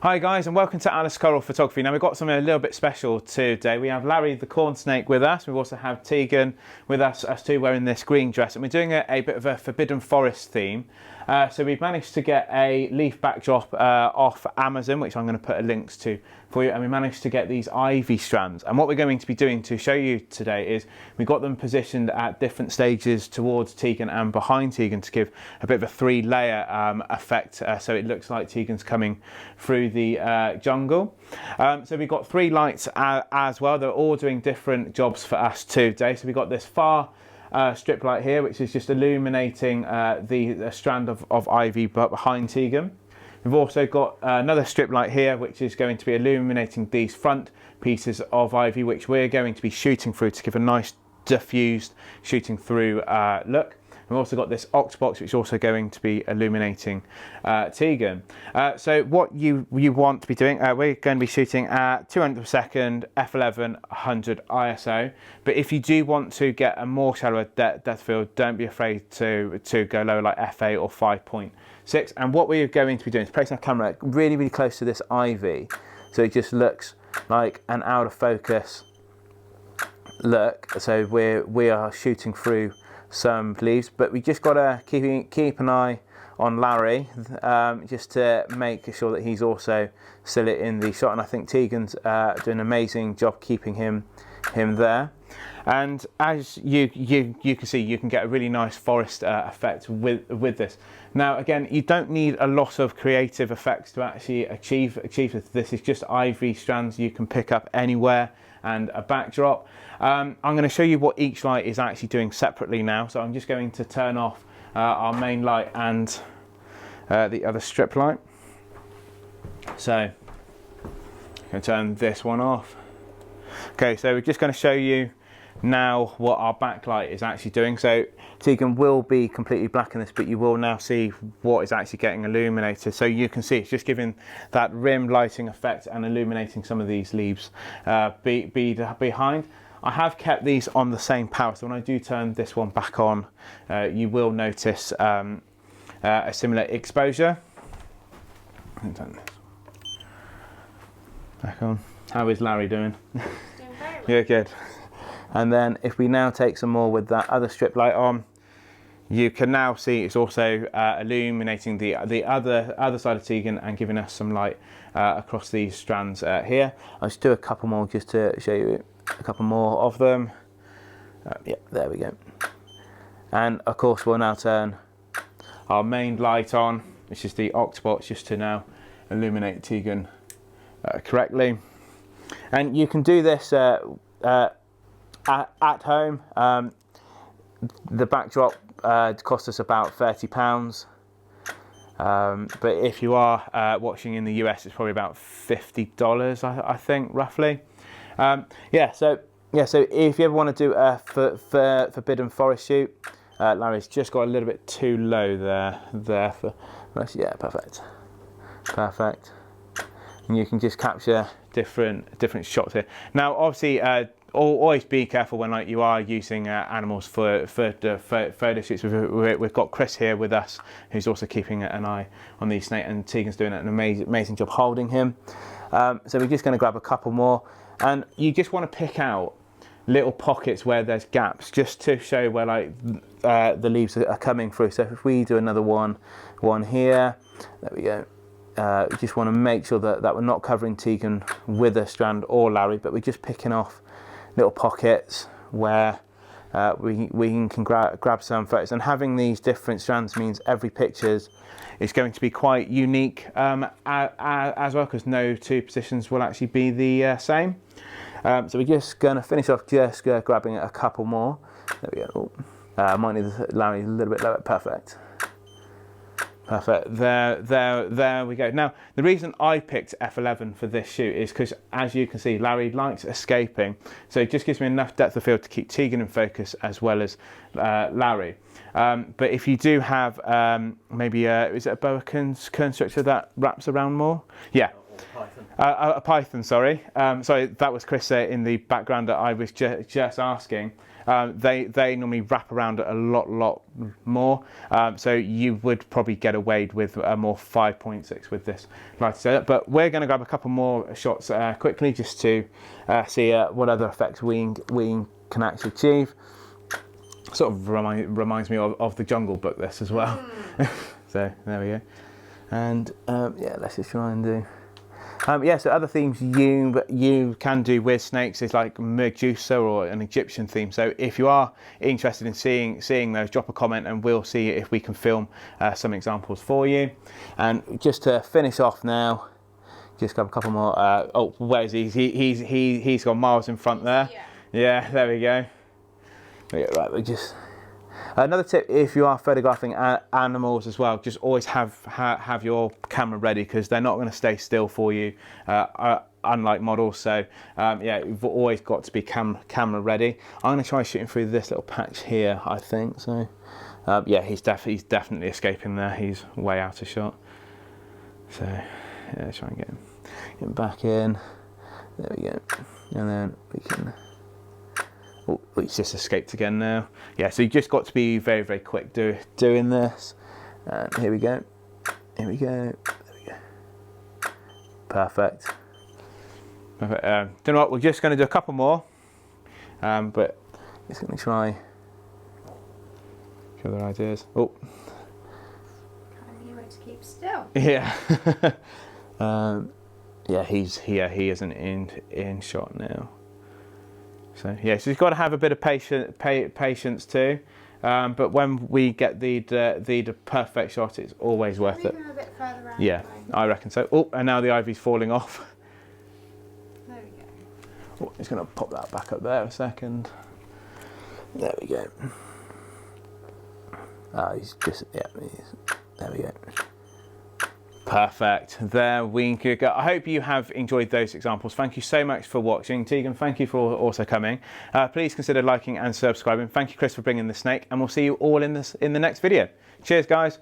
Hi guys, and welcome to Alice Coral Photography. Now we've got something a little bit special today. We have Larry the corn snake with us. We also have Tegan with us two wearing this green dress, and we're doing a bit of a Forbidden Forest theme. So we've managed to get a leaf backdrop off Amazon, which I'm going to put links to for you, and we managed to get these ivy strands. And what we're going to be doing to show you today is we've got them positioned at different stages towards Tegan and behind Tegan to give a bit of a three-layer effect, so it looks like Tegan's coming through the jungle. So we've got three lights as well. They're all doing different jobs for us today. So we've got this far strip light here, which is just illuminating the strand of ivy behind Tegan. We've also got another strip light here, which is going to be illuminating these front pieces of ivy, which we're going to be shooting through to give a nice diffused shooting through look. We've also got this Octobox, which is also going to be illuminating Tegan. So what you want to be doing, we're going to be shooting at 200 per second, f11, 100 ISO. But if you do want to get a more shallower depth of field, don't be afraid to go lower, like f8 or 5.6. And what we're going to be doing is placing our camera really, really close to this ivy, so it just looks like an out of focus look. So we are shooting through some leaves, but we just got to keep an eye on Larry, just to make sure that he's also still in the shot. And I think Tegan's doing an amazing job keeping him there. And as you can see, you can get a really nice forest effect with this. Now again, you don't need a lot of creative effects to actually achieve this. This is just ivy strands you can pick up anywhere and a backdrop. I'm going to show you what each light is actually doing separately now. So I'm just going to turn off our main light and the other strip light. So I'm going to turn this one off. Okay, so we're just going to show you now what our backlight is actually doing. So Tegan will be completely black in this, but you will now see what is actually getting illuminated. So you can see it's just giving that rim lighting effect and illuminating some of these leaves behind. I have kept these on the same power, so when I do turn this one back on, you will notice a similar exposure. Turn this back on. How is Larry doing? Doing very well. Yeah, good. And then if we now take some more with that other strip light on, you can now see it's also illuminating the other side of Tegan and giving us some light across these strands here. I'll just do a couple more just to show you a couple more of them. Yeah, there we go. And of course we'll now turn our main light on, which is the Octobox, just to now illuminate Tegan correctly. And you can do this at home. The backdrop cost us about £30, but if you are watching in the US, it's probably about $50, I think, roughly. So if you ever want to do a Forbidden Forest shoot, Larry's just got a little bit too low there for yeah, perfect. And you can just capture different shots here. Now, obviously, always be careful when you are using animals for photo shoots. We've got Chris here with us, who's also keeping an eye on these snakes, and Tegan's doing an amazing job holding him. So we're just going to grab a couple more, and you just want to pick out little pockets where there's gaps, just to show where the leaves are coming through. So if we do another one here, there we go. We just want to make sure that we're not covering Tegan with a strand or Larry, but we're just picking off little pockets where we can grab some photos. And having these different strands means every picture is going to be quite unique as well, because no two positions will actually be the same. So we're just going to finish off just grabbing a couple more. There we go. Might need Larry a little bit lower. Perfect. There we go. Now, the reason I picked f11 for this shoot is because, as you can see, Larry likes escaping, so it just gives me enough depth of field to keep Tegan in focus as well as Larry. But if you do have maybe is it a boa constrictor that wraps around more? Yeah. A python, sorry. Sorry, that was Chris in the background that I was just asking. they normally wrap around a lot more. So you would probably get away with a more 5.6 with this lighter setup. But we're going to grab a couple more shots quickly just to see what other effects we can actually achieve. Sort of reminds me of the Jungle Book, this as well. So there we go. And yeah, let's just try and do. Yeah, so other themes you can do with snakes is like Medusa or an Egyptian theme. So if you are interested in seeing those, drop a comment and we'll see if we can film some examples for you. And just to finish off now, just grab a couple more. Oh, where is he? He's got miles in front there. Yeah, there we go. Yeah, right, we just. Another tip, if you are photographing animals as well, just always have your camera ready, because they're not going to stay still for you, unlike models. So yeah, you've always got to be camera ready. I'm going to try shooting through this little patch here, I think. So yeah, he's definitely escaping there. He's way out of shot. So yeah, try and get him back in. There we go, and then we can. Oh, he's just escaped again now. Yeah, so you just got to be very quick doing this. And here we go. Here we go. There we go. Perfect. Perfect. Do you know what? We're just going to do a couple more. But just going to try a few other ideas. Oh. You want to keep still. Yeah. Yeah, he isn't in shot now. So yeah, so you've got to have a bit of patience too. But when we get the perfect shot, it's always worth it. Move him a bit further around. Yeah, I reckon so. Oh, and now the ivy's falling off. There we go. Oh, just going to pop that back up there a second. There we go. He's just, yeah, there we go. Perfect. There we go. I hope you have enjoyed those examples. Thank you so much for watching. Tegan, thank you for also coming. Please consider liking and subscribing. Thank you, Chris, for bringing the snake, and we'll see you all in the next video. Cheers, guys.